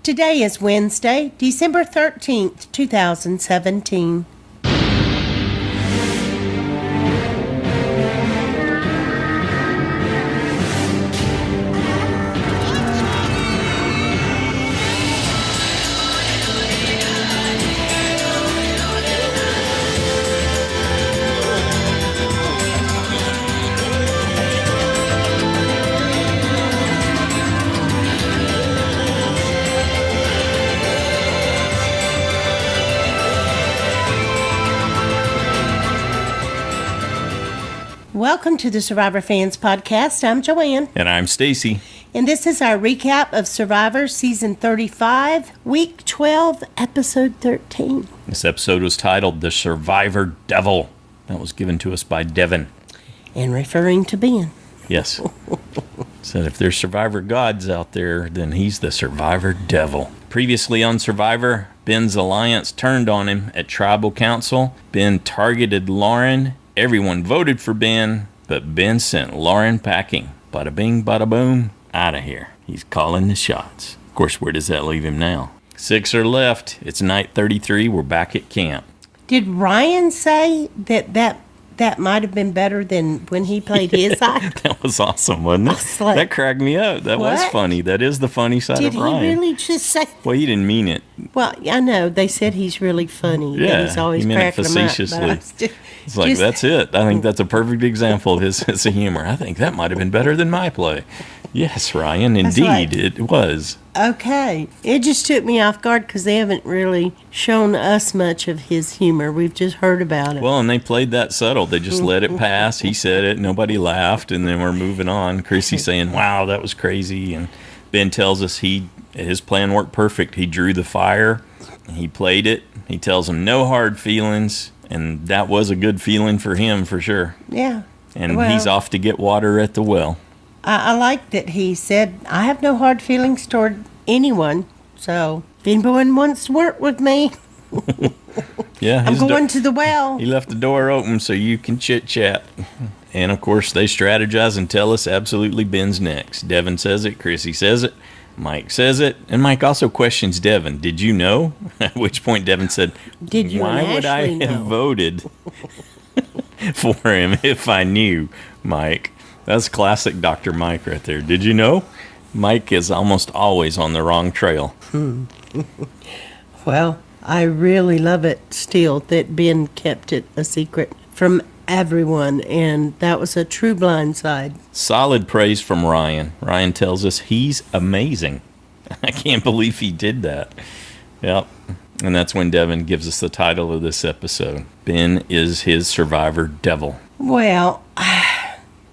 Today is Wednesday, December 13th, 2017. Welcome to the Survivor Fans Podcast. I'm Joanne. And I'm Stacy. And this is our recap of Survivor Season 35, Week 12, Episode 13. This episode was titled The Survivor Devil. That was given to us by Devon. And referring to Ben. Yes. Said if there's Survivor gods out there, then he's the Survivor Devil. Previously on Survivor, Ben's alliance turned on him at Tribal Council. Ben targeted Lauren. Everyone voted for Ben, but Ben sent Lauren packing. Bada bing, bada boom, out of here. He's calling the shots. Of course, where does that leave him now? 6 are left. It's night 33. We're back at camp. Did Ryan say that might have been better than when he played his side? That was awesome, wasn't it? Like, that cracked me up. That was funny. That is the funny side of Ryan. Did he really just say that? Well, he didn't mean it. Well, I know. They said he's really funny. Yeah, he's always he meant it cracking them up, facetiously. It's like, that's it. I think that's a perfect example of his sense of humor. I think that might have been better than my play. Yes, Ryan, indeed, it was. Okay. It just took me off guard because they haven't really shown us much of his humor. We've just heard about it. Well, and they played that subtle. They just let it pass. He said it. Nobody laughed. And then we're moving on. Chrissy saying, wow, that was crazy. And Ben tells us his plan worked perfect. He drew the fire. He played it. He tells him no hard feelings. And that was a good feeling for him, for sure. Yeah. And he's off to get water at the well. I like that he said, I have no hard feelings toward anyone. So if anyone wants to work with me, yeah, I'm going to the well. He left the door open so you can chit-chat. And, of course, they strategize and tell us absolutely Ben's next. Devon says it. Chrissy says it. Mike says it. And Mike also questions Devon. Did you know? At which point Devon said, why would I have voted for him if I knew, Mike? That's classic Dr. Mike right there. Did you know? Mike is almost always on the wrong trail. Well, I really love it still that Ben kept it a secret from everyone, and that was a true blindside. Solid praise from Ryan. Ryan tells us he's amazing. I can't believe he did that. Yep. And that's when Devon gives us the title of this episode. Ben is his Survivor Devil. Well,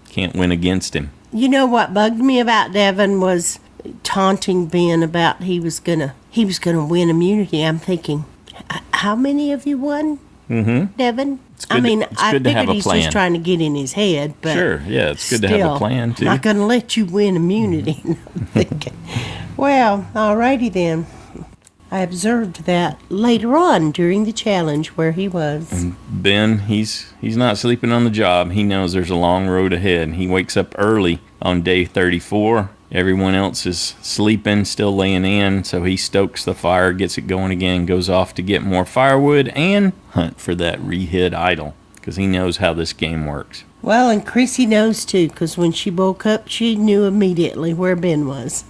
can't win against him. You know what bugged me about Devon was taunting Ben about he was gonna win immunity. I'm thinking, how many of you won, Devon? I figured he's just trying to get in his head, but sure, yeah, it's good to have a plan too. Not gonna let you win immunity. Well, alrighty then. I observed that later on during the challenge where he was. And Ben, he's not sleeping on the job. He knows there's a long road ahead. He wakes up early on day 34. Everyone else is sleeping, still laying in, so he stokes the fire, gets it going again, goes off to get more firewood and hunt for that re-hid idol because he knows how this game works. Well, and Chrissy knows too because when she woke up, she knew immediately where Ben was.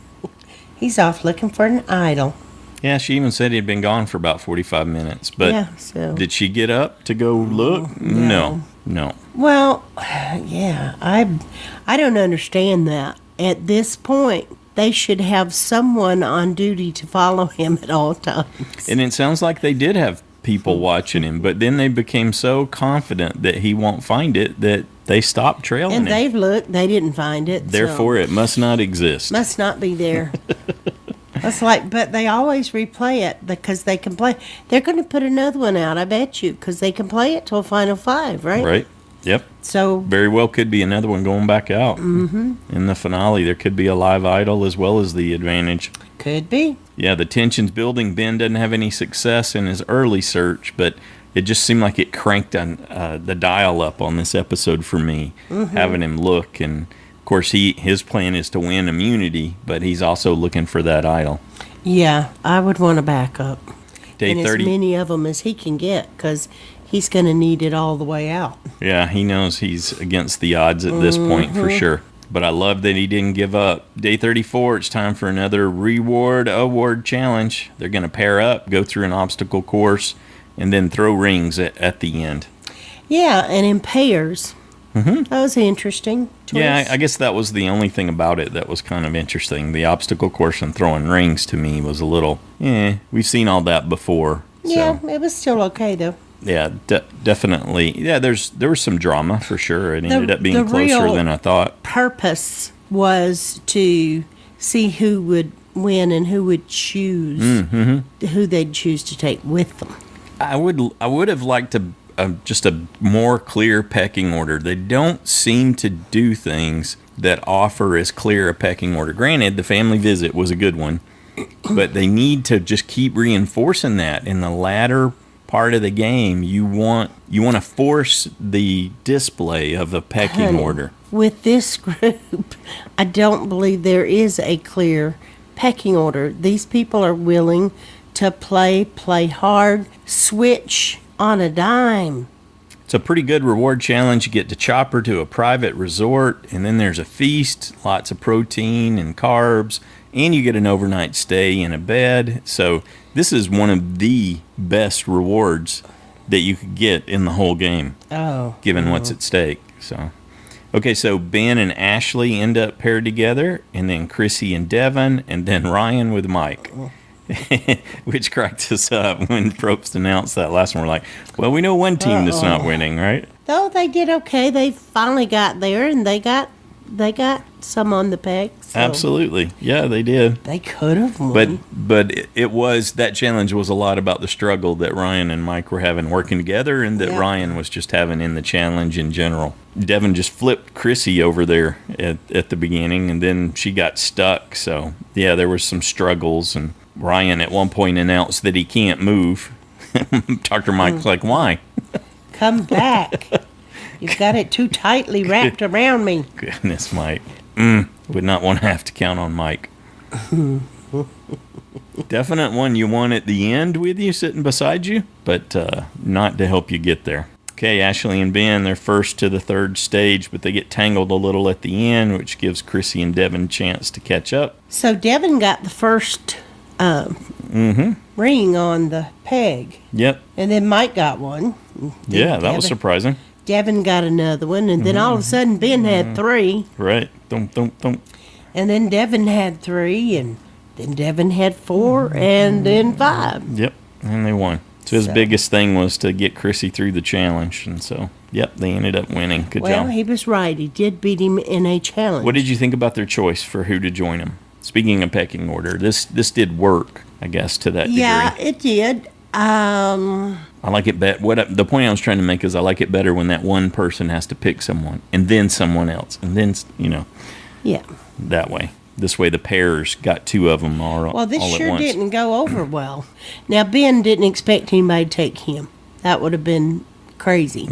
He's off looking for an idol. Yeah, she even said he had been gone for about 45 minutes. But did she get up to go look? No. Well, yeah, I don't understand that. At this point, they should have someone on duty to follow him at all times. And it sounds like they did have people watching him, but then they became so confident that he won't find it that they stopped trailing him. And they've looked, they didn't find it. Therefore, it must not exist. Must not be there. That's like, but they always replay it because they can play. They're going to put another one out, I bet you, because they can play it till Final Five, right? Right. Yep. So very well could be another one going back out. In the finale. There could be a live idol as well as the advantage. Could be. Yeah, the tension's building. Ben doesn't have any success in his early search, but it just seemed like it cranked on the dial up on this episode for me, having him look. And, of course, his plan is to win immunity, but he's also looking for that idol. Yeah, I would want a backup. Day and 30. as many of them as he can get, because he's going to need it all the way out. Yeah, he knows he's against the odds at this point for sure. But I love that he didn't give up. Day 34, it's time for another reward award challenge. They're going to pair up, go through an obstacle course, and then throw rings at the end. Yeah, and in pairs. That was interesting. Choice. Yeah, I guess that was the only thing about it that was kind of interesting. The obstacle course and throwing rings to me was a little, we've seen all that before. Yeah, So. it was still okay, though. Yeah, definitely. Yeah, there was some drama for sure. It ended up being closer than I thought. Purpose was to see who would win and who would choose who they'd choose to take with them. I would have liked just a more clear pecking order. They don't seem to do things that offer as clear a pecking order. Granted, the family visit was a good one, but they need to just keep reinforcing that in the latter part of the game. You want to force the display of a pecking order. With this group, I don't believe there is a clear pecking order. These people are willing to play hard, switch on a dime. It's a pretty good reward challenge. You get to chopper to a private resort, and then there's a feast, lots of protein and carbs, and you get an overnight stay in a bed. So this is one of the best rewards that you could get in the whole game, given what's at stake. So, okay, so Ben and Ashley end up paired together, and then Chrissy and Devon, and then Ryan with Mike. Which cracked us up when Probst announced that last one. We're like, well, we know one team that's not winning, right? Though they did okay. They finally got there, and they got some on the peg. So absolutely. Yeah, they did. They could have won. But it was, that challenge was a lot about the struggle that Ryan and Mike were having working together, and that Ryan was just having in the challenge in general. Devon just flipped Chrissy over there at the beginning, and then she got stuck. So, yeah, there were some struggles, and Ryan at one point announced that he can't move. Dr. Mike's like, why? Come back. You've got it too tightly wrapped around me. Goodness, Mike. Would not want to have to count on Mike. Definite one you want at the end with you, sitting beside you, but not to help you get there. Okay, Ashley and Ben, they're first to the third stage, but they get tangled a little at the end, which gives Chrissy and Devon a chance to catch up. So Devon got the first ring on the peg. Yep. And then Mike got one. Yeah, that was surprising. Devon got another one, and then all of a sudden Ben had three. Right. Thump, thump, thump. And then Devon had three, and then Devon had four, and then five. Yep, and they won. So his biggest thing was to get Chrissy through the challenge, and so, yep, they ended up winning. Good job. Well, he was right. He did beat him in a challenge. What did you think about their choice for who to join him? Speaking of pecking order, this did work, I guess, to that degree. Yeah, it did. I like it better. The point I was trying to make is I like it better when that one person has to pick someone, and then someone else, and then, yeah, that way. This way the pairs got two of them all at once. Well, this sure didn't go over well. Now, Ben didn't expect anybody to take him. That would have been crazy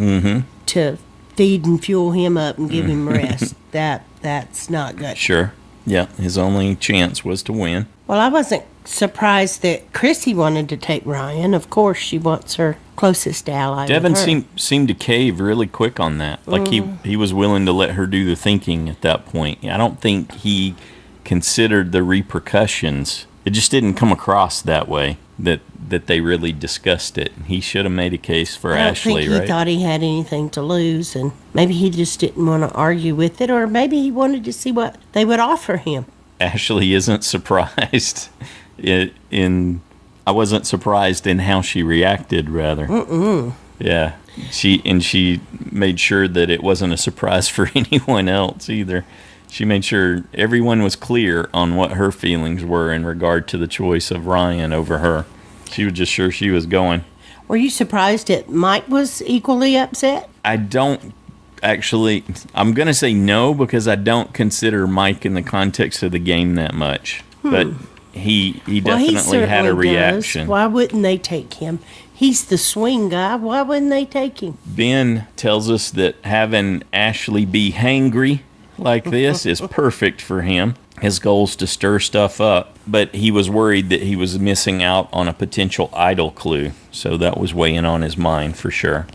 to feed and fuel him up and give him rest. That's not good. Sure. Yeah, his only chance was to win. Well, I wasn't surprised that Chrissy wanted to take Ryan. Of course, she wants her closest ally. Devon seemed to cave really quick on that. Like he was willing to let her do the thinking at that point. I don't think he considered the repercussions. It just didn't come across that way, that they really discussed it. He should have made a case for Ashley, right? I don't think he thought he had anything to lose, and maybe he just didn't want to argue with it, or maybe he wanted to see what they would offer him. Ashley isn't surprised I wasn't surprised in how she reacted, rather. Yeah. She made sure that it wasn't a surprise for anyone else either. She made sure everyone was clear on what her feelings were in regard to the choice of Ryan over her. She was just sure she was going. Were you surprised that Mike was equally upset? I don't actually. I'm going to say no, because I don't consider Mike in the context of the game that much. But he definitely had a reaction. Does. Why wouldn't they take him? He's the swing guy. Why wouldn't they take him? Ben tells us that having Ashley be hangry like this is perfect for him. His goal is to stir stuff up. but he was worried that he was missing out on a potential idol clue. So that was weighing on his mind for sure.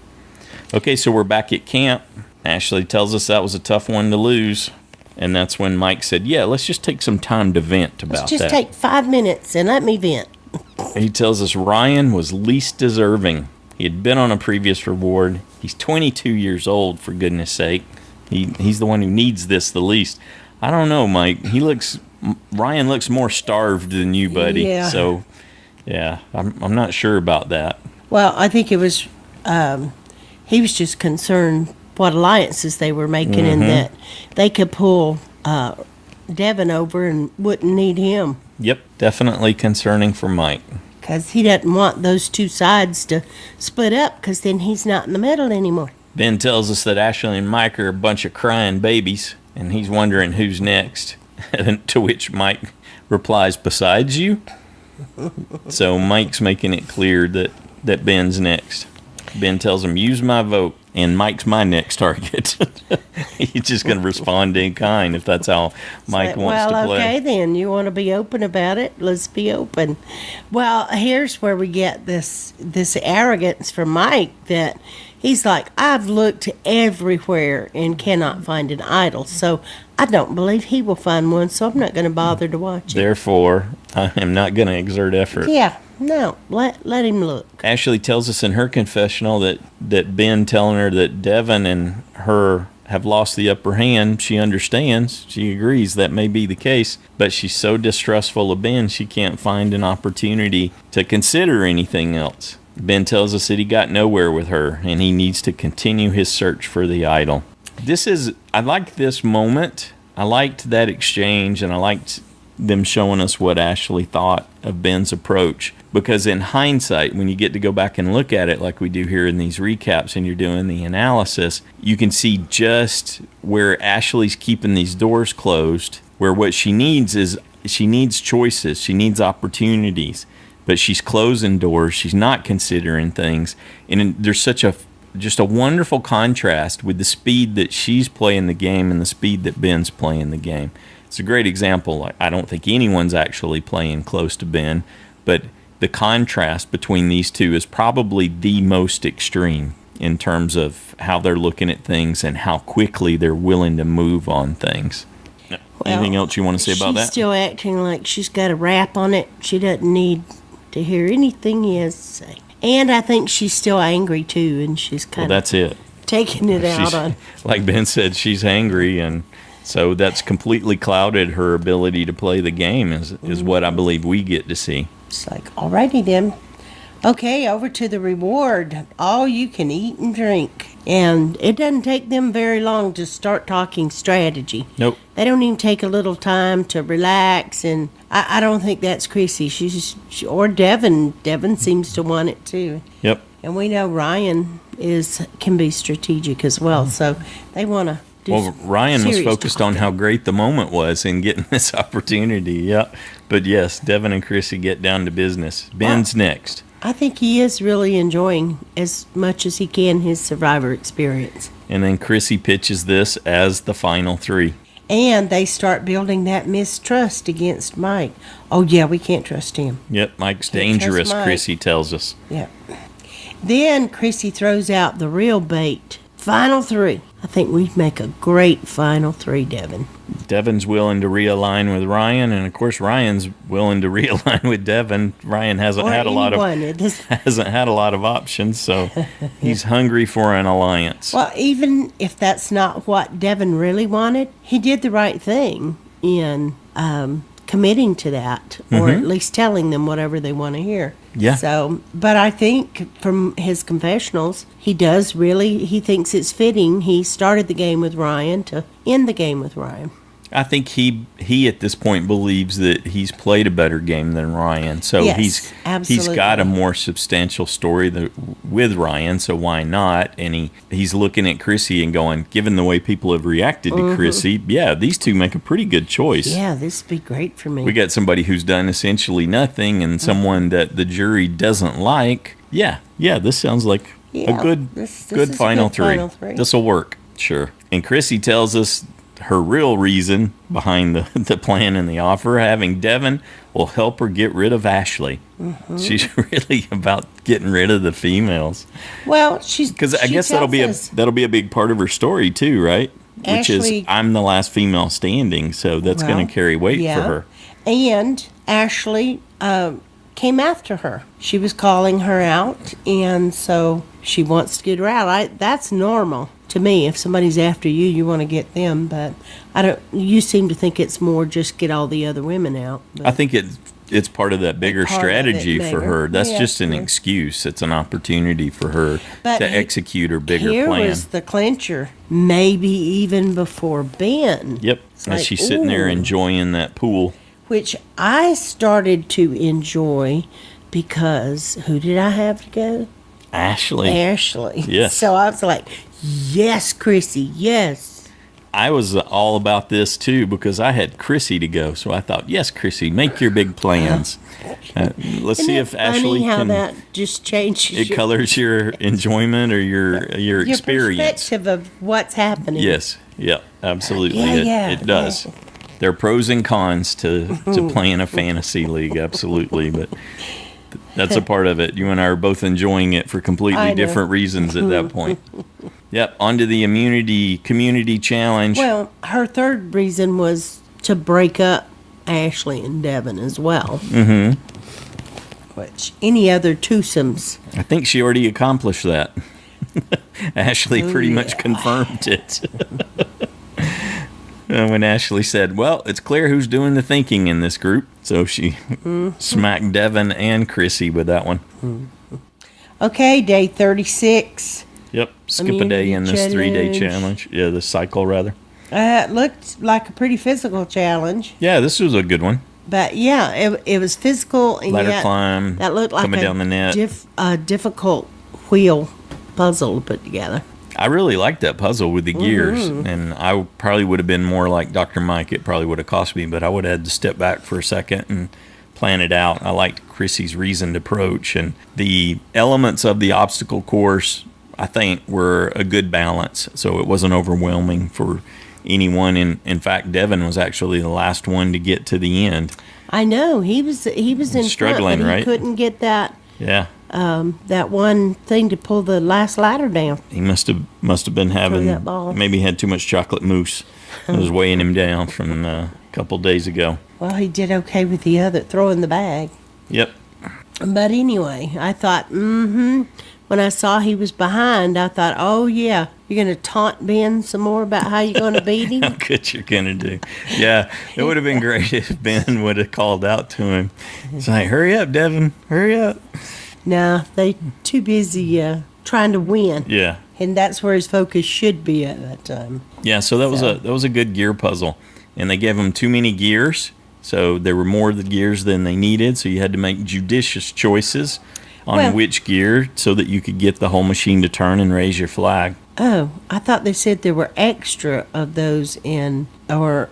Okay, so we're back at camp. Ashley tells us that was a tough one to lose. And that's when Mike said, yeah, let's just take some time to vent about that. Let's just take 5 minutes and let me vent. He tells us Ryan was least deserving. He had been on a previous reward. He's 22 years old, for goodness sake. He's the one who needs this the least. I don't know, Mike. Ryan looks more starved than you, buddy. Yeah. So, yeah, I'm not sure about that. Well, I think it was, he was just concerned what alliances they were making and that they could pull Devon over and wouldn't need him. Yep, definitely concerning for Mike. Because he doesn't want those two sides to split up because then he's not in the middle anymore. Ben tells us that Ashley and Mike are a bunch of crying babies, and he's wondering who's next. To which Mike replies, besides you? So Mike's making it clear that Ben's next. Ben tells him, use my vote, and Mike's my next target. He's just going to respond in kind if that's how Mike wants to play. Well, okay, then. You want to be open about it? Let's be open. Well, here's where we get this arrogance from Mike that he's like, I've looked everywhere and cannot find an idol, so I don't believe he will find one, so I'm not going to bother to watch it. Therefore, I am not going to exert effort. Yeah. No, let him look. Ashley tells us in her confessional that Ben telling her that Devon and her have lost the upper hand, she understands. She agrees that may be the case, but she's so distrustful of Ben she can't find an opportunity to consider anything else. Ben tells us that he got nowhere with her and he needs to continue his search for the idol. I liked this moment. I liked that exchange, and I liked them showing us what Ashley thought of Ben's approach. Because in hindsight, when you get to go back and look at it like we do here in these recaps and you're doing the analysis, you can see just where Ashley's keeping these doors closed, where what she needs is she needs choices, she needs opportunities, but she's closing doors, she's not considering things. And there's just a wonderful contrast with the speed that she's playing the game and the speed that Ben's playing the game. It's a great example. I don't think anyone's actually playing close to Ben, but the contrast between these two is probably the most extreme in terms of how they're looking at things and how quickly they're willing to move on things. Anything else you want to say about that? She's still acting like she's got a rap on it. She doesn't need to hear anything he has to say. And I think she's still angry, too, and she's kind that's it. Taking it out on. Like Ben said, she's angry, and so that's completely clouded her ability to play the game is what I believe we get to see. It's like, alrighty then. Okay, over to the reward. All you can eat and drink. And it doesn't take them very long to start talking strategy. Nope. They don't even take a little time to relax. And I don't think that's Chrissy. Or Devon. Devon seems to want it too. Yep. And we know Ryan can be strategic as well. So they want to. Well, Ryan was focused on how great the moment was in getting this opportunity. Yeah. But yes, Devon and Chrissy get down to business. Ben's next. I think he is really enjoying as much as he can his Survivor experience. And then Chrissy pitches this as the final three. And they start building that mistrust against Mike. Oh, yeah, we can't trust him. Yep, Mike's dangerous, Chrissy tells us. Yep. Then Chrissy throws out the real bait. Final three. I think we'd make a great final three, Devon. Devon's willing to realign with Ryan, and of course Ryan's willing to realign with Devon. Ryan hasn't had a lot of options, so he's hungry for an alliance. Well, even if that's not what Devon really wanted, he did the right thing in committing to that, or at least telling them whatever they want to hear. Yeah. So, but I think from his confessionals, he thinks it's fitting. He started the game with Ryan to end the game with Ryan. I think he at this point believes that he's played a better game than Ryan. So yes, he's got a more substantial story with Ryan, so why not? And he's looking at Chrissy and going, given the way people have reacted to Chrissy, yeah, these two make a pretty good choice. Yeah, this would be great for me. We got somebody who's done essentially nothing and someone that the jury doesn't like. Yeah, this sounds like a good final three. This will work, sure. And Chrissy tells us her real reason behind the plan and the offer. Having Devon will help her get rid of Ashley. Mm-hmm. She's really about getting rid of the females. Well, because I guess that'll be a big part of her story too, right? Ashley, which is I'm the last female standing, so that's going to carry weight for her. And Ashley came after her. She was calling her out, and so she wants to get her out. That's normal to me. If somebody's after you, you want to get them. But I don't. You seem to think it's more just get all the other women out. I think it's part of that bigger strategy for her. That's just an excuse. It's an opportunity for her to execute her bigger plan. Here was the clincher, maybe even before Ben. Yep, as she's sitting there enjoying that pool. Which I started to enjoy because who did I have to go? Ashley. Yes. So I was like, yes, Chrissy, yes. I was all about this too because I had Chrissy to go, so I thought, yes, Chrissy, make your big plans. Let's see if Ashley how can. That just changes. It colors your enjoyment or your experience. Your perspective of what's happening. Yes, yeah, absolutely. It does. Yeah. There are pros and cons to playing a fantasy league, absolutely, but that's a part of it. You and I are both enjoying it for completely different reasons at that point. Yep, on to the community challenge. Well, her third reason was to break up Ashley and Devon as well. Mm-hmm. Which, any other twosomes? I think she already accomplished that. Ashley pretty much confirmed it. When Ashley said, well, it's clear who's doing the thinking in this group. So she smacked Devon and Chrissy with that one. Mm-hmm. Okay, day 36. Yep, skip a day in this 3-day challenge. Yeah, this cycle, rather. It looked like a pretty physical challenge. Yeah, this was a good one. But, yeah, it was physical. And ladder climb, that looked like coming down the net. A difficult wheel puzzle to put together. I really liked that puzzle with the gears, and I probably would have been more like Dr. Mike. It probably would have cost me, but I would have had to step back for a second and plan it out. I liked Chrissy's reasoned approach, and the elements of the obstacle course, I think, were a good balance, so it wasn't overwhelming for anyone. In fact, Devon was actually the last one to get to the end. I know. He was in struggling, front, but right? He couldn't get that. Yeah. That one thing to pull the last ladder down. He must have been having, maybe had too much chocolate mousse. It was weighing him down from a couple days ago. Well, he did okay with the other, throwing the bag. Yep. But anyway, I thought, when I saw he was behind, I thought, oh, yeah, you're going to taunt Ben some more about how you're going to beat him? How good you're going to do. Yeah, it would have been great if Ben would have called out to him. It's like, hurry up, Devon, hurry up. No, they too busy trying to win. Yeah. And that's where his focus should be at that time. Yeah, so that was a good gear puzzle. And they gave him too many gears, so there were more of the gears than they needed, so you had to make judicious choices on which gear so that you could get the whole machine to turn and raise your flag. Oh, I thought they said there were extra of those of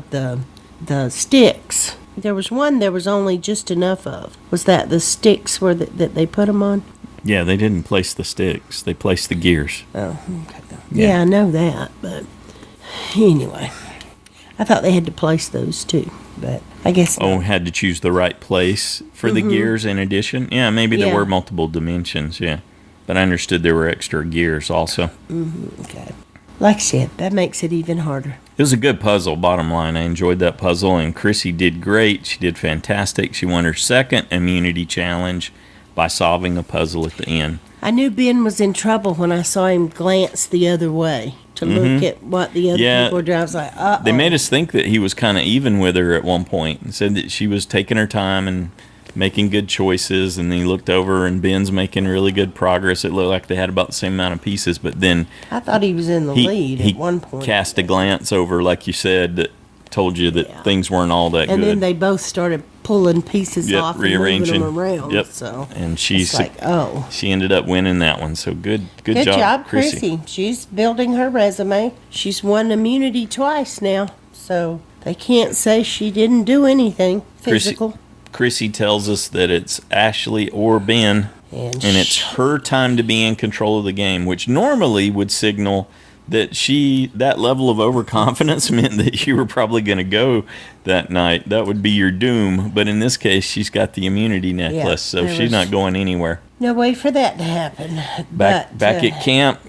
the sticks. There was one there was only just enough of. Was that the sticks that they put them on? Yeah, they didn't place the sticks. They placed the gears. Oh, okay. Yeah, I know that, but anyway. I thought they had to place those too, but I guess not. Had to choose the right place for the gears in addition? Yeah, maybe there were multiple dimensions, yeah. But I understood there were extra gears also. Mm-hmm, okay. Like I said, that makes it even harder. It was a good puzzle, bottom line. I enjoyed that puzzle, and Chrissy did great. She did fantastic. She won her second immunity challenge by solving a puzzle at the end. I knew Ben was in trouble when I saw him glance the other way to look at what the other people were doing. I was like, uh-oh. They made us think that he was kind of even with her at one point and said that she was taking her time and making good choices, and then he looked over and Ben's making really good progress. It looked like they had about the same amount of pieces, but then I thought he was in the lead at one point. He cast a glance over, like you said, that told you that things weren't all that good. And then they both started pulling pieces off and rearranging moving them around. Yep. So and she's like, she ended up winning that one. So good job, Chrissy. She's building her resume. She's won immunity twice now, so they can't say she didn't do anything physical. Chrissy tells us that it's Ashley or Ben, and it's her time to be in control of the game, which normally would signal that level of overconfidence meant that you were probably going to go that night. That would be your doom. But in this case, she's got the immunity necklace, so she's not going anywhere. No way for that to happen. Back at camp,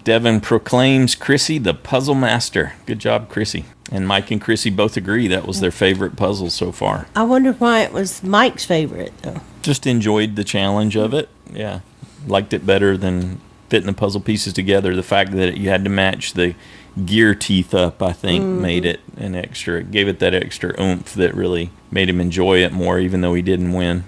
Devon proclaims Chrissy the puzzle master. Good job, Chrissy. And Mike and Chrissy both agree that was their favorite puzzle so far. I wonder why it was Mike's favorite, though. Just enjoyed the challenge of it. Yeah. Liked it better than fitting the puzzle pieces together. The fact that you had to match the gear teeth up, I think, made it gave it that extra oomph that really made him enjoy it more, even though he didn't win.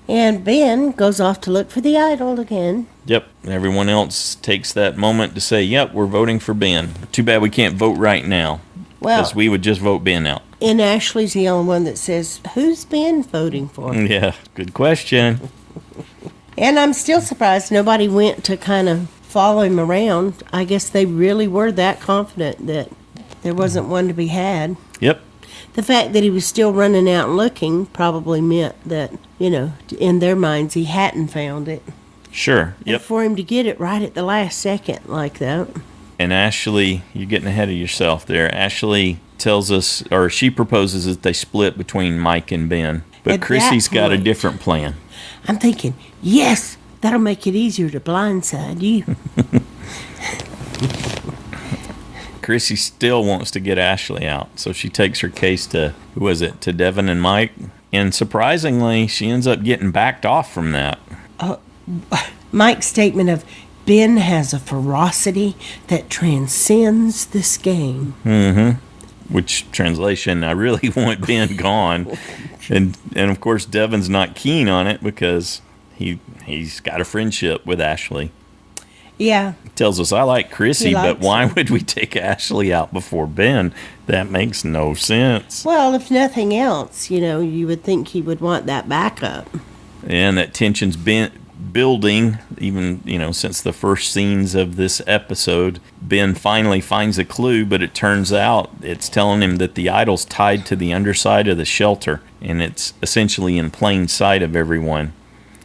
And Ben goes off to look for the idol again. Yep. Everyone else takes that moment to say, yep, we're voting for Ben. Too bad we can't vote right now. Well, because we would just vote Ben out. And Ashley's the only one that says, who's Ben voting for? Yeah, good question. And I'm still surprised nobody went to kind of follow him around. I guess they really were that confident that there wasn't one to be had. Yep. The fact that he was still running out and looking probably meant that, in their minds, he hadn't found it. Sure. Yep. And for him to get it right at the last second like that. And Ashley, you're getting ahead of yourself there. Ashley tells us, or she proposes that they split between Mike and Ben. But At Chrissy's that got a point, different plan. I'm thinking, yes, that'll make it easier to blindside you. Chrissy still wants to get Ashley out, so she takes her case to, to Devon and Mike. And surprisingly, she ends up getting backed off from that. Mike's statement of, Ben has a ferocity that transcends this game. Mm-hmm. Which, translation, I really want Ben gone. And of course, Devon's not keen on it because he's got a friendship with Ashley. Yeah. Tells us, I like Chrissy, but why would we take Ashley out before Ben? That makes no sense. Well, if nothing else, you would think he would want that backup. And that tension's been building, even, since the first scenes of this episode. Ben finally finds a clue, but it turns out it's telling him that the idol's tied to the underside of the shelter, and it's essentially in plain sight of everyone.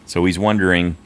So he's wondering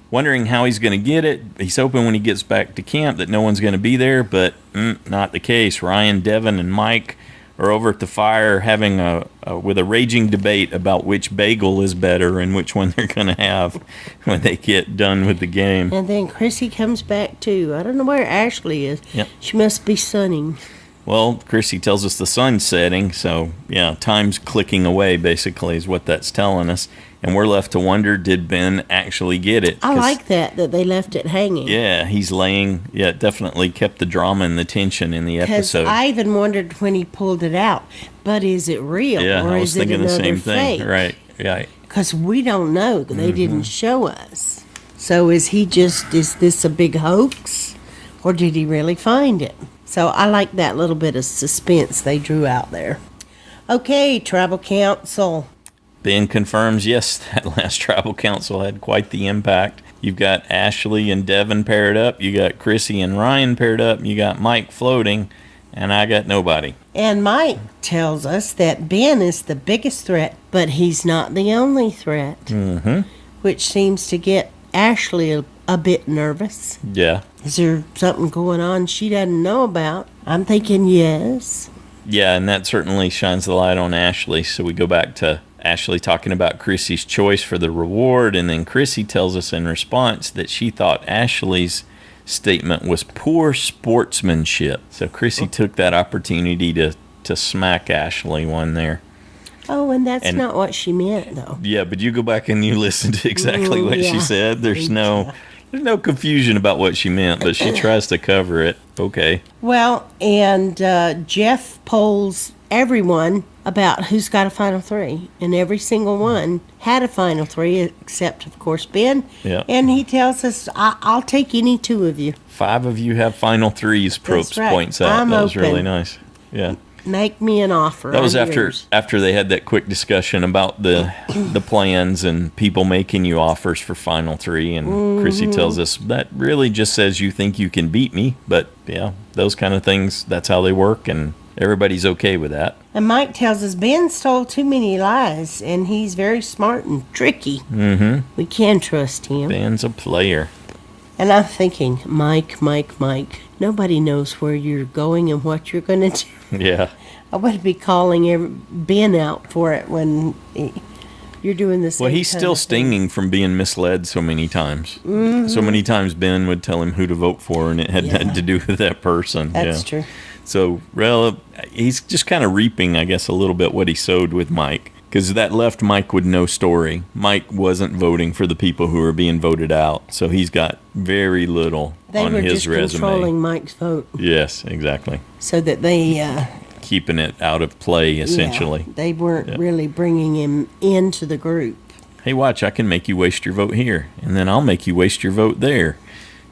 how he's going to get it. He's hoping when he gets back to camp that no one's going to be there, but not the case. Ryan, Devon, and Mike are over at the fire having a raging debate about which bagel is better and which one they're going to have when they get done with the game. And then Chrissy comes back too. I don't know where Ashley is. Yep. She must be sunning. Well, Chrissy tells us the sun's setting, so yeah, time's clicking away basically is what that's telling us. And we're left to wonder, did Ben actually get it? I like that they left it hanging. Yeah, it definitely kept the drama and the tension in the episode. Because I even wondered when he pulled it out, but is it real? Yeah, or I was is it thinking the same fake? thing. Right, yeah. Because we don't know. They didn't show us. So is this a big hoax? Or did he really find it? So I like that little bit of suspense they drew out there. Okay, Tribal Council. Ben confirms, yes, that last Tribal Council had quite the impact. You've got Ashley and Devon paired up. You got Chrissy and Ryan paired up. You got Mike floating. And I got nobody. And Mike tells us that Ben is the biggest threat, but he's not the only threat. Mm-hmm. Which seems to get Ashley a bit nervous. Yeah. Is there something going on she doesn't know about? I'm thinking yes. Yeah, and that certainly shines the light on Ashley. So we go back to Ashley talking about Chrissy's choice for the reward, and then Chrissy tells us in response that she thought Ashley's statement was poor sportsmanship. So Chrissy took that opportunity to smack Ashley one there. Oh, and that's not what she meant, though. Yeah, but you go back and you listen to exactly what she said. There's no confusion about what she meant, but she tries to cover it. Okay. Well, and Jeff polls everyone about who's got a final three, and every single one had a final three, except, of course, Ben. Yeah. And he tells us, I'll take any two of you. 5 of you have final threes, Probst points out. That was really nice. Yeah. Make me an offer. That was after they had that quick discussion about the plans and people making you offers for final three. And Chrissy tells us that really just says you think you can beat me. But yeah, those kind of things, that's how they work. And everybody's okay with that. And Mike tells us Ben's told too many lies, and he's very smart and tricky. Mm-hmm. We can trust him. Ben's a player. And I'm thinking, Mike, nobody knows where you're going and what you're going to do. Yeah. I would be calling Ben out for it when you're doing the same. Well, he's still stinging from being misled so many times. Mm-hmm. So many times Ben would tell him who to vote for, and it had nothing to do with that person. That's true. So, well, he's just kind of reaping, I guess, a little bit what he sowed with Mike. Because that left Mike with no story. Mike wasn't voting for the people who were being voted out. So he's got very little on his resume. They were just controlling Mike's vote. Yes, exactly. So that they... keeping it out of play, essentially. Yeah, they weren't really bringing him into the group. Hey, watch, I can make you waste your vote here, and then I'll make you waste your vote there.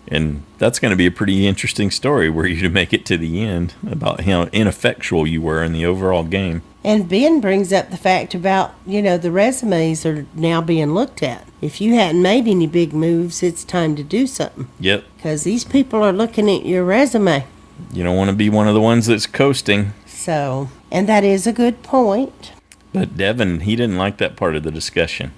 And that's going to be a pretty interesting story were you to make it to the end about how ineffectual you were in the overall game. And Ben brings up the fact about, the resumes are now being looked at. If you hadn't made any big moves, it's time to do something. Yep. Because these people are looking at your resume. You don't want to be one of the ones that's coasting. So, and that is a good point. But Devon, he didn't like that part of the discussion.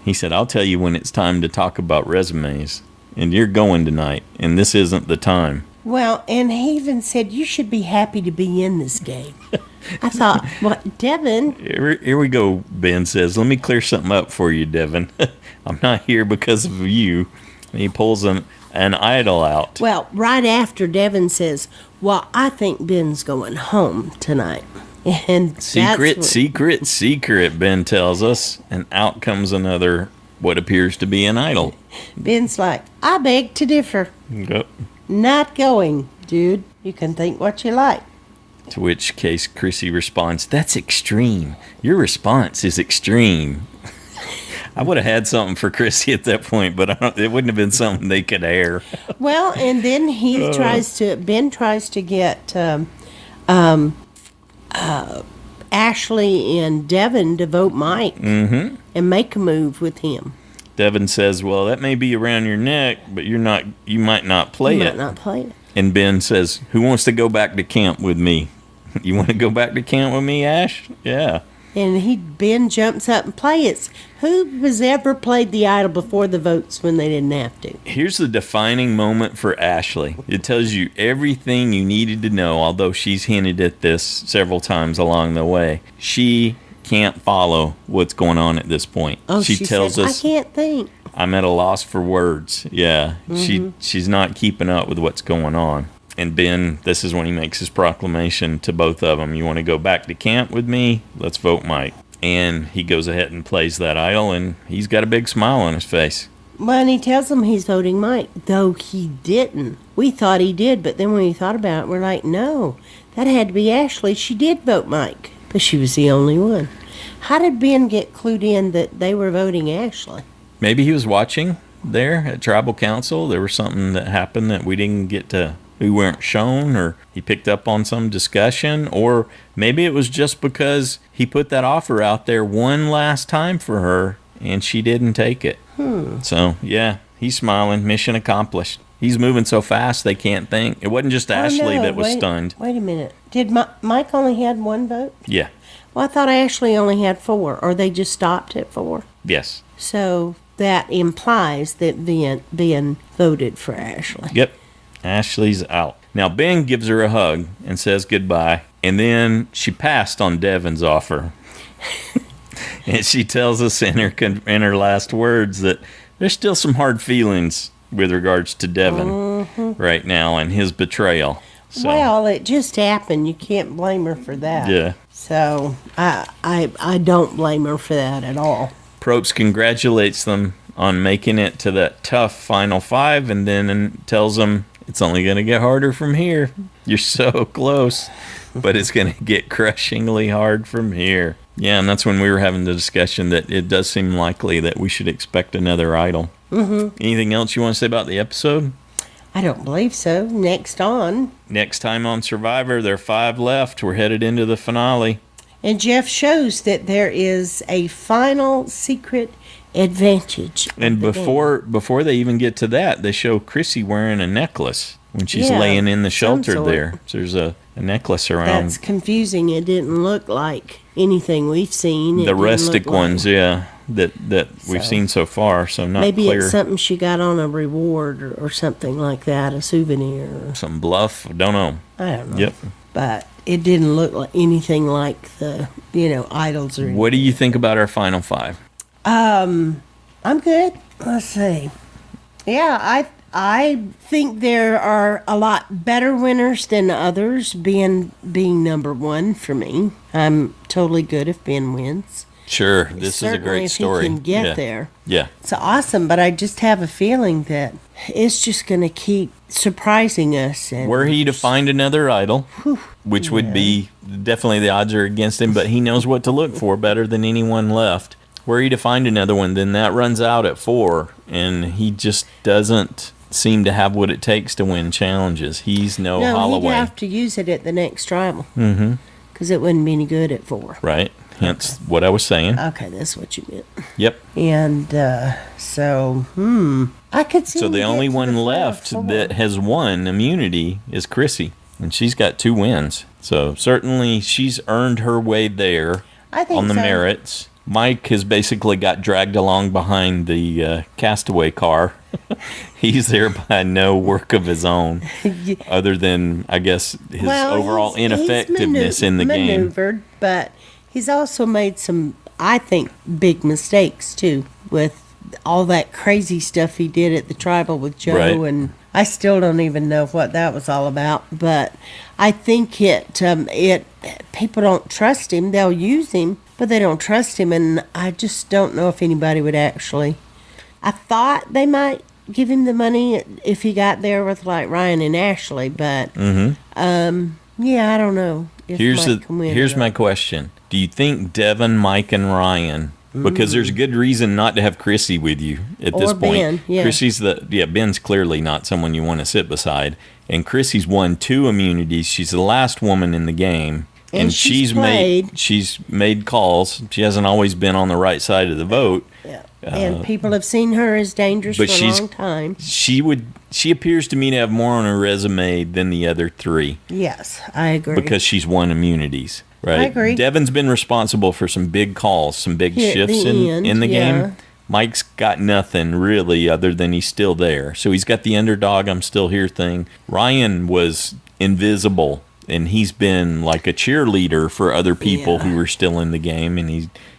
He said, I'll tell you when it's time to talk about resumes. And you're going tonight, and this isn't the time. Well, and he even said, you should be happy to be in this game. I thought, what, Devon? Here we go, Ben says. Let me clear something up for you, Devon. I'm not here because of you. And he pulls an idol out. Well, right after Devon says, well, I think Ben's going home tonight. And secret, Ben tells us. And out comes another, what appears to be an idol. Ben's like, I beg to differ. Yep. Not going, dude. You can think what you like. To which case Chrissy responds, that's extreme. Your response is extreme. I would have had something for Chrissy at that point, but it wouldn't have been something they could air. Well, and then Ben tries to get Ashley and Devon to vote Mike and make a move with him. Devon says, well, that may be around your neck, but you might not play it. You might not play it. And Ben says, who wants to go back to camp with me? You want to go back to camp with me, Ash? Yeah. And Ben jumps up and plays. Who has ever played the idol before the votes when they didn't have to? Here's the defining moment for Ashley. It tells you everything you needed to know, although she's hinted at this several times along the way. She can't follow what's going on at this point. Oh, she tells us, I can't think. I'm at a loss for words. Yeah, she's not keeping up with what's going on. And Ben, this is when he makes his proclamation to both of them. You want to go back to camp with me? Let's vote Mike. And he goes ahead and plays that idol, and he's got a big smile on his face. Well, and he tells them he's voting Mike, though he didn't. We thought he did, but then when we thought about it, we're like, no, that had to be Ashley. She did vote Mike, but she was the only one. How did Ben get clued in that they were voting Ashley? Maybe he was watching there at Tribal Council. There was something that happened that we didn't get to, we weren't shown, or he picked up on some discussion, or maybe it was just because he put that offer out there one last time for her and she didn't take it. So, yeah, he's smiling. Mission accomplished. He's moving so fast they can't think. It wasn't just Ashley that was stunned. Wait a minute. Did Mike only had one vote? Yeah. Well, I thought Ashley only had 4, or they just stopped at 4. Yes. So that implies that Ben voted for Ashley. Yep. Ashley's out. Now, Ben gives her a hug and says goodbye, and then she passed on Devon's offer. And she tells us in her last words that there's still some hard feelings with regards to Devon right now and his betrayal. So, well, it just happened. You can't blame her for that. Yeah. So I don't blame her for that at all. Probst congratulates them on making it to that tough final 5, and then tells them it's only going to get harder from here. You're so close, but it's going to get crushingly hard from here. Yeah, and that's when we were having the discussion that it does seem likely that we should expect another idol. Anything else you want to say about the episode? I don't believe so. Next time on Survivor, there are 5 left. We're headed into the finale. And Jeff shows that there is a final secret advantage. And before they even get to that, they show Chrissy wearing a necklace when she's laying in the shelter there. So there's a necklace around. That's confusing. It didn't look like anything we've seen. The rustic ones, yeah. that we've seen so far. So not maybe clear. It's something she got on a reward or something like that, a souvenir. Or, some bluff. Don't know. I don't know. Yep. But it didn't look like anything like the, idols or anything. What do you think about our final 5? I'm good. Let's see. Yeah, I think there are a lot better winners than others. being number 1 for me. I'm totally good if Ben wins. Sure, this Certainly is a great story. If he can get there. Yeah. It's awesome, but I just have a feeling that it's just going to keep surprising us. And were he to find another idol, which would be definitely the odds are against him, but he knows what to look for better than anyone left. Were he to find another one, then that runs out at 4, and he just doesn't seem to have what it takes to win challenges. He's no Holloway. He'd have to use it at the next tribal. Mm-hmm. Because it wouldn't be any good at 4. Right. Hence what I was saying. Okay, that's what you meant. Yep. And so, I could see. So the only one left that has won immunity is Chrissy, and she's got 2 wins. So certainly she's earned her way there on the merits. Mike has basically got dragged along behind the castaway car. He's there by no work of his own, other than, I guess, his overall ineffectiveness in the game. But he's also made some, I think, big mistakes, too, with all that crazy stuff he did at the tribal with Joe. Right. And I still don't even know what that was all about. But I think people don't trust him. They'll use him, but they don't trust him. And I just don't know if anybody would actually. I thought they might give him the money if he got there with, like, Ryan and Ashley. But, I don't know. Here's my question. Do you think Devon, Mike, and Ryan, because there's a good reason not to have Chrissy with you at this point. Ben, yeah. Chrissy's Ben's clearly not someone you want to sit beside. And Chrissy's won 2 immunities. She's the last woman in the game. And she's made calls. She hasn't always been on the right side of the vote. Yeah. And people have seen her as dangerous for a long time. She appears to me to have more on her resume than the other 3. Yes, I agree. Because she's won immunities, right? I agree. Devon's been responsible for some big calls, some big shifts in the game. Mike's got nothing really other than he's still there. So he's got the underdog, I'm still here thing. Ryan was invisible, and he's been like a cheerleader for other people who are still in the game, and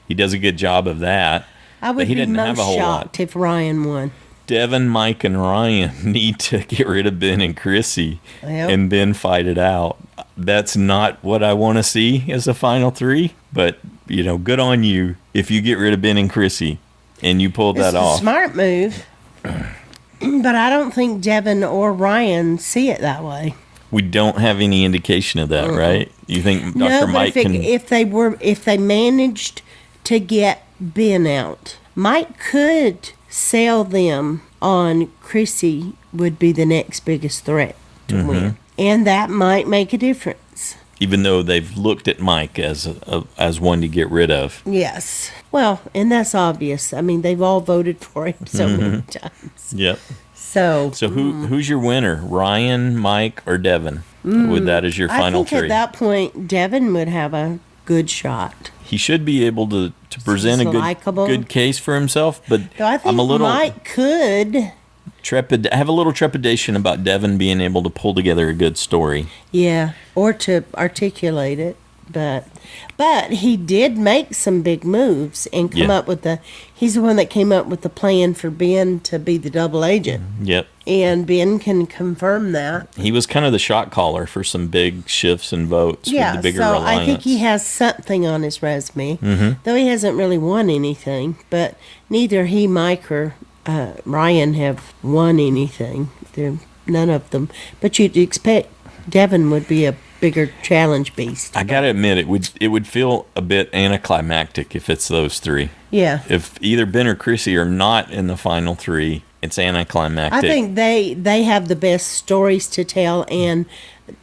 he does a good job of that. I would be most shocked if Ryan won. Devon, Mike, and Ryan need to get rid of Ben and Chrissy and then fight it out. That's not what I want to see as a final 3, but, good on you if you get rid of Ben and Chrissy and you pulled that off. It's a smart move, but I don't think Devon or Ryan see it that way. We don't have any indication of that, right? You think Dr. Mike can... if they managed to get Ben out, Mike could sell them on Chrissy would be the next biggest threat to win. And that might make a difference. Even though they've looked at Mike as one to get rid of. Yes. Well, and that's obvious. I mean, they've all voted for him so many times. Yep. So who's your winner? Ryan, Mike, or Devon? With that as your final 3? I think at that point, Devon would have a good shot. He should be able to present a good case for himself, but I think Mike could. I have a little trepidation about Devon being able to pull together a good story. Yeah, or to articulate it. But he did make some big moves and come up with he's the one that came up with the plan for Ben to be the double agent. Yep. And Ben can confirm that. He was kind of the shot caller for some big shifts and votes with the bigger alliance. I think he has something on his resume, though he hasn't really won anything. But neither he, Mike, or Ryan have won anything. None of them. But you'd expect Devon would be a bigger challenge beast. I gotta admit, it would feel a bit anticlimactic if it's those 3. Yeah. If either Ben or Chrissy are not in the final 3, it's anticlimactic. I think they have the best stories to tell, and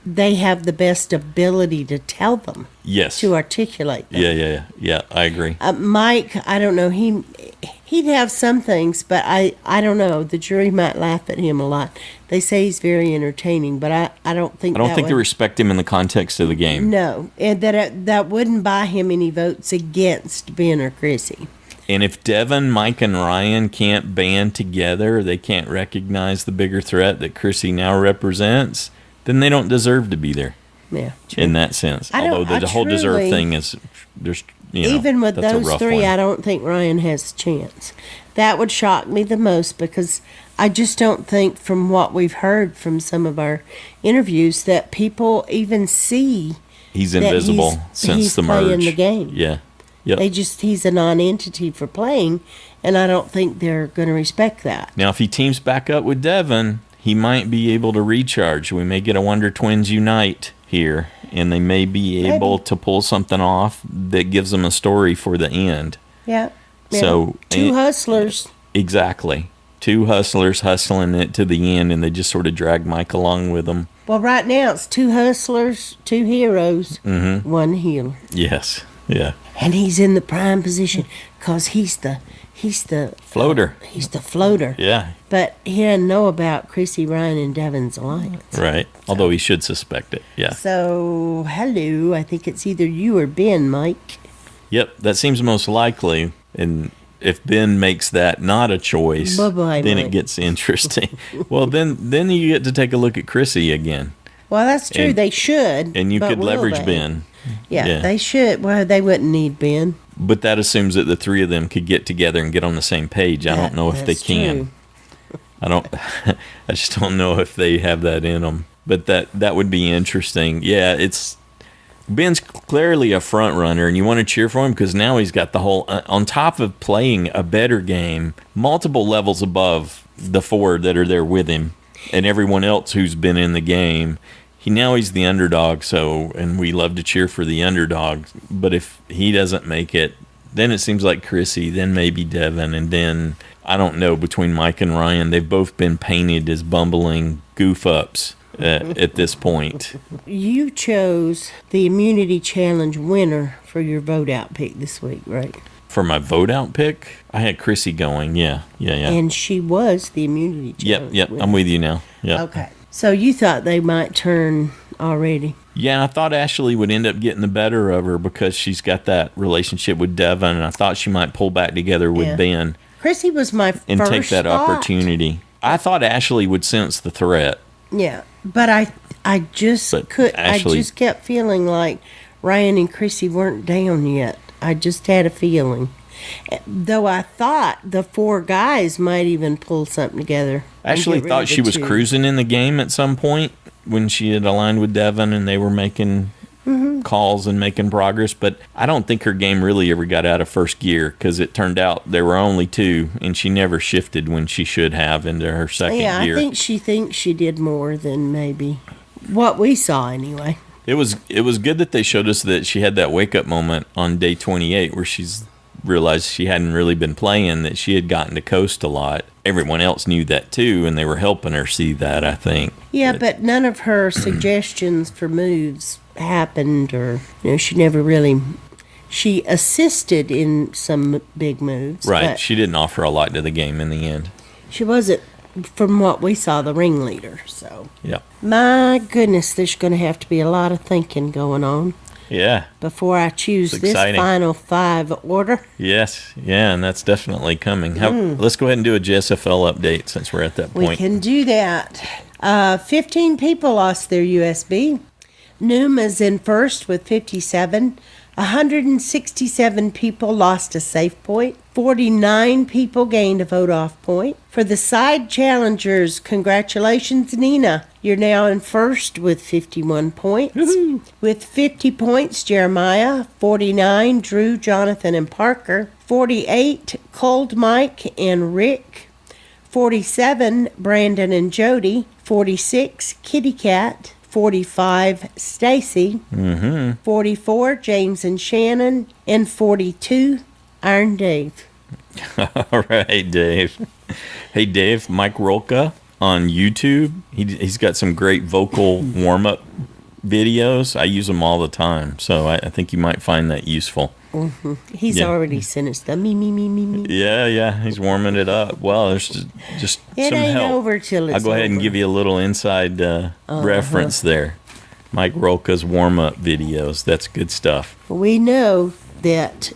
they have the best ability to tell them. Yes. To articulate them. Yeah. I agree. Mike, I don't know. He'd have some things, but I don't know. The jury might laugh at him a lot. They say he's very entertaining, but I don't think. I don't think they respect him in the context of the game. No, and that wouldn't buy him any votes against Ben or Chrissy. And if Devon, Mike, and Ryan can't band together, they can't recognize the bigger threat that Chrissy now represents, then they don't deserve to be there. Yeah, true. In that sense. Although the whole deserve thing is, there's, even with that's those three, I don't think Ryan has a chance. That would shock me the most because I just don't think, from what we've heard from some of our interviews, that people even see he's invisible since the merge. He's playing the game. Yeah. Yep. He's a non-entity for playing, and I don't think they're going to respect that. Now, if he teams back up with Devon, he might be able to recharge. We may get a Wonder Twins unite here, and they may be able to pull something off that gives them a story for the end. Yeah. So two hustlers. Exactly. Two hustlers hustling it to the end, and they just sort of drag Mike along with them. Well, right now it's two hustlers, two heroes, one healer. Yes. Yeah. And he's in the prime position because he's the floater. He's the floater. Yeah. But he doesn't know about Chrissy, Ryan, and Devon's alliance. Right. Although he should suspect it. Yeah. So, hello. I think it's either you or Ben, Mike. Yep. That seems most likely. And if Ben makes that not a choice, then Mike. It gets interesting. Well, then you get to take a look at Chrissy again. Well, that's true. They should. And you could leverage Ben. Yeah, they should. Well, they wouldn't need Ben. But that assumes that the three of them could get together and get on the same page. I don't know if they can. True. I just don't know if they have that in them. But that would be interesting. Yeah, Ben's clearly a front runner, and you want to cheer for him because now he's got the whole, on top of playing a better game, multiple levels above the four that are there with him and everyone else who's been in the game. He's the underdog, and we love to cheer for the underdog. But if he doesn't make it, then it seems like Chrissy, then maybe Devon, and then, I don't know, between Mike and Ryan, they've both been painted as bumbling goof-ups at this point. You chose the Immunity Challenge winner for your vote-out pick this week, right? For my vote-out pick, I had Chrissy going, yeah. And she was the Immunity Challenge winner. I'm with you now. Yeah. Okay. So you thought they might turn already? Yeah, I thought Ashley would end up getting the better of her because she's got that relationship with Devon, and I thought she mimight pull back together with Ben. Chrissy was my first and take that opportunity. I thought Ashley would sense the threat. Yeah, but I just kept feeling like Ryan and Chrissy weren't down yet. I just had a feeling. Though I thought the four guys might even pull something together. Ashley thought she was cruising in the game at some point when she had aligned with Devon and they were making calls and making progress. But I don't think her game really ever got out of first gear because it turned out there were only two and she never shifted when she should have into her second gear. Yeah, I think she thinks she did more than maybe what we saw anyway. It was good that they showed us that she had that wake-up moment on day 28 where she's realized she hadn't really been playing, that she had gotten to coast a lot. Everyone else knew that too, and they were helping her see that, I think. Yeah, but none of her suggestions for moves happened, or she never really. She assisted in some big moves. Right, she didn't offer a lot to the game in the end. She wasn't, from what we saw, the ringleader. So. Yeah. My goodness, there's going to have to be a lot of thinking going on. Yeah. Before I choose this final five order. Yes. Yeah, and that's definitely coming. Let's go ahead and do a JSFL update since we're at that point. We can do that. 15 people lost their USB. Noom is in first with 57. 167 people lost a safe point. 49 people gained a vote-off point. For the side challengers, congratulations, Nina. You're now in first with 51 points. Woo-hoo. With 50 points, Jeremiah. 49, Drew, Jonathan, and Parker. 48, Cold Mike and Rick. 47, Brandon and Jody. 46, Kitty Cat. 45, Stacy. 44, James and Shannon. And 42, Iron Dave. All right, Dave. Hey, Dave, Mike Rolka on YouTube. He's got some great vocal warm-up videos. I use them all the time, so I think you might find that useful. Mm-hmm. He's already sent us the me. Yeah, he's warming it up. Well, there's just it some ain't help. Over till it's I'll go ahead and over. give you a little inside reference there. Mike Rolka's warm-up videos. That's good stuff. We know that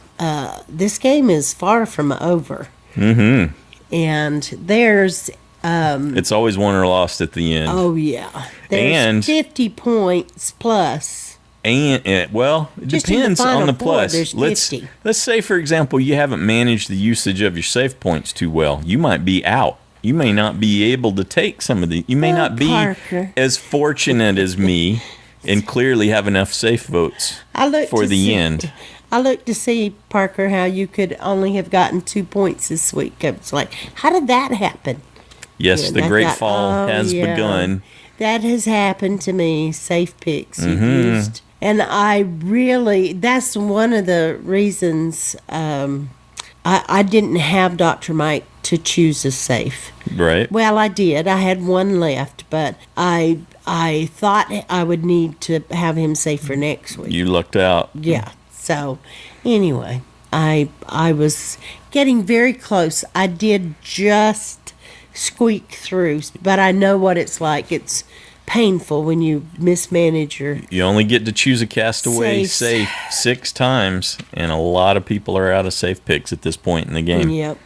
this game is far from over. Mm-hmm. And there's... it's always won or lost at the end. Oh, yeah. There's 50 points plus. And well, it Just depends on the four, plus. there's 50. Let's say, for example, you haven't managed the usage of your save points too well. You might be out. You may not be able to take some of the. You may not be Parker. as fortunate as me and clearly have enough safe votes for the end. I looked to see, Parker, how you could only have gotten 2 points this week. I was like, how did that happen? Yes, the great fall has begun. That has happened to me. Safe picks you've used. And I really, that's one of the reasons I didn't have Dr. Mike to choose a safe. Right. Well, I did. I had one left, but I thought I would need to have him safe for next week. You lucked out. Yeah. So, anyway, I was getting very close. I did just squeak through, but I know what it's like. It's painful when you mismanage your... You only get to choose a castaway Safe. safe 6 times, and a lot of people are out of safe picks at this point in the game. Yep.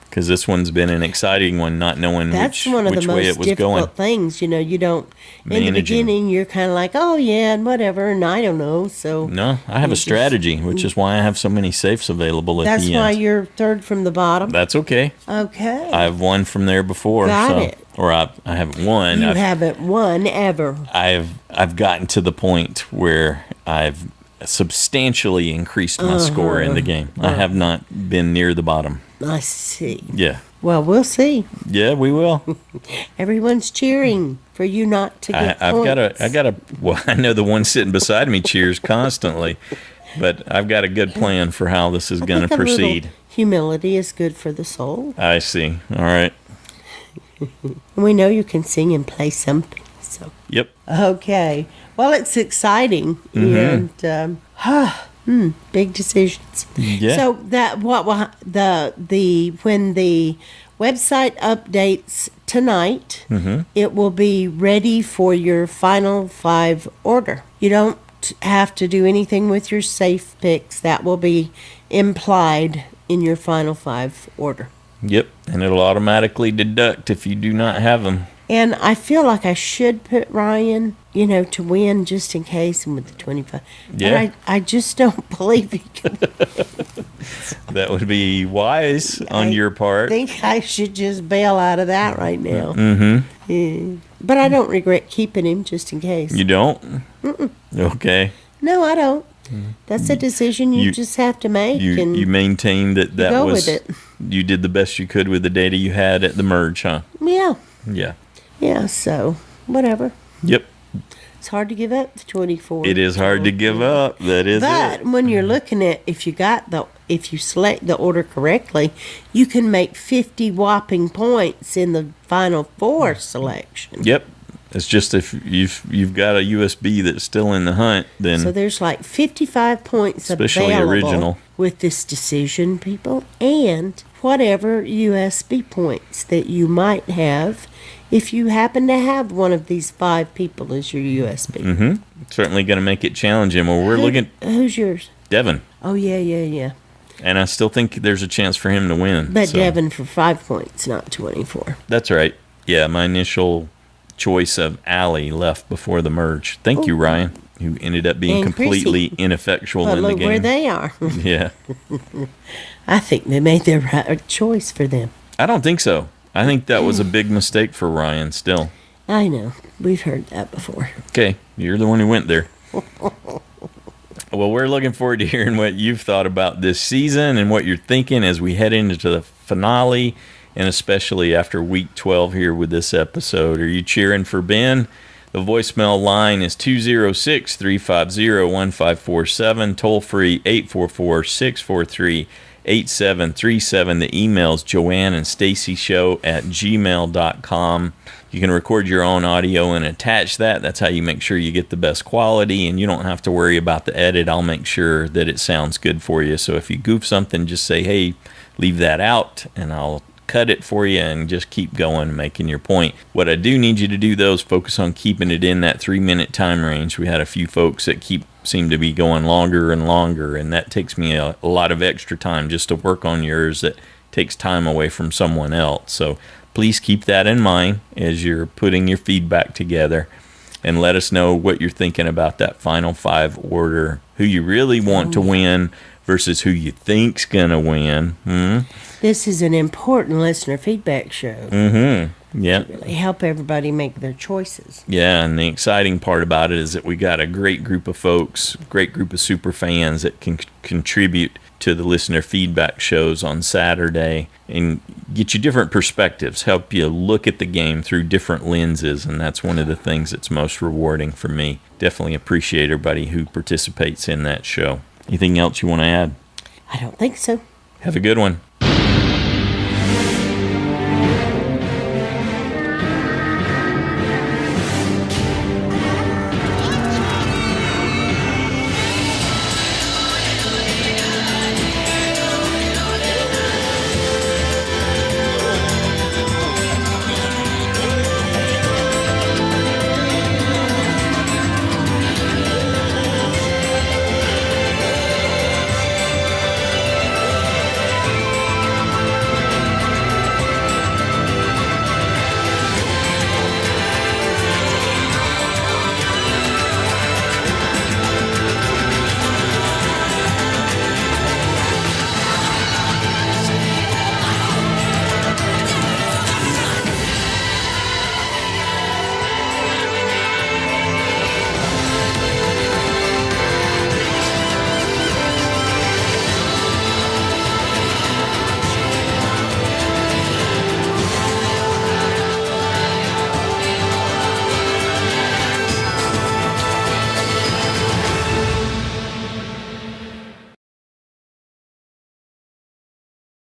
Because this one's been an exciting one, not knowing That's which one of the way it most was difficult going. things. You know, you don't... In the Managing. beginning, you're kind of like, oh, yeah, and whatever, and I don't know, so... No, I have a strategy, which is why I have so many safes available at That's the end. why you're third from the bottom? That's okay. Okay. I've won from there before. Got it. Or I haven't won. You haven't won ever. I've gotten to the point where I've substantially increased my score in the game. I have not been near the bottom. I see. Yeah. Well, we'll see. Yeah, we will. Everyone's cheering for you not to get points. Well, I know the one sitting beside me cheers constantly, but I've got a good plan for how this is going to proceed. Little humility is good for the soul. I see. All right. And we know you can sing and play something. So. Yep. Okay. Well, it's exciting and big decisions. Yeah. So that when the website updates tonight, it will be ready for your final 5 order. You don't have to do anything with your safe picks. That will be implied in your final 5 order. Yep. And it'll automatically deduct if you do not have them. And I feel like I should put Ryan, to win just in case, and with the 25. Yeah. But I just don't believe he can. That would be wise on your part. I think I should just bail out of that right now. Mm-hmm. Yeah. But I don't regret keeping him just in case. You don't? Mm-mm. Okay. No, I don't. That's a decision you just have to make. You maintain that go was... with it. You did the best you could with the data you had at the merge, huh? Yeah. Yeah. Yeah, so whatever. Yep. It's hard to give up the 24. It is hard to give up. That is But it. when you're looking at if you select the order correctly, you can make 50 whopping points in the final 4 selection. Yep. It's just if you've got a USB that's still in the hunt, then So there's like 55 points especially available original. with this decision, people, and whatever USB points that you might have if you happen to have one of these 5 people as your USB. Certainly going to make it challenging. Well, we're looking... Who's yours? Devon. Oh, yeah. And I still think there's a chance for him to win. But so. Devon for 5 points, not 24. That's right. Yeah, my initial choice of Allie left before the merge. Thank you, Ryan, who ended up being And completely Chrissy. ineffectual Well, in the look game. where they are. Yeah. I think they made the right choice for them. I don't think so. I think that was a big mistake for Ryan still. I know. We've heard that before. Okay, you're the one who went there. Well, we're looking forward to hearing what you've thought about this season and what you're thinking as we head into the finale, and especially after week 12 here with this episode. Are you cheering for Ben? The voicemail line is 206-350-1547, toll free 844-643-8737. The email's joanneandstacyshow@gmail.com. You can record your own audio and attach that. That's how you make sure you get the best quality, and you don't have to worry about the edit. I'll make sure that it sounds good for you. So if you goof something, just say, hey, leave that out, and I'll cut it for you and just keep going, making your point. What I do need you to do, though, is focus on keeping it in that 3-minute time range. We had a few folks that seem to be going longer and longer, and that takes me a lot of extra time just to work on yours. That takes time away from someone else. So please keep that in mind as you're putting your feedback together, and let us know what you're thinking about that final 5 order, who you really want to win versus who you think's gonna win. This is an important listener feedback show. Yeah. Really help everybody make their choices. Yeah, and the exciting part about it is that we got a great group of folks, great group of super fans that can contribute to the listener feedback shows on Saturday and get you different perspectives, help you look at the game through different lenses, and that's one of the things that's most rewarding for me. Definitely appreciate everybody who participates in that show. Anything else you want to add? I don't think so. Have a good one.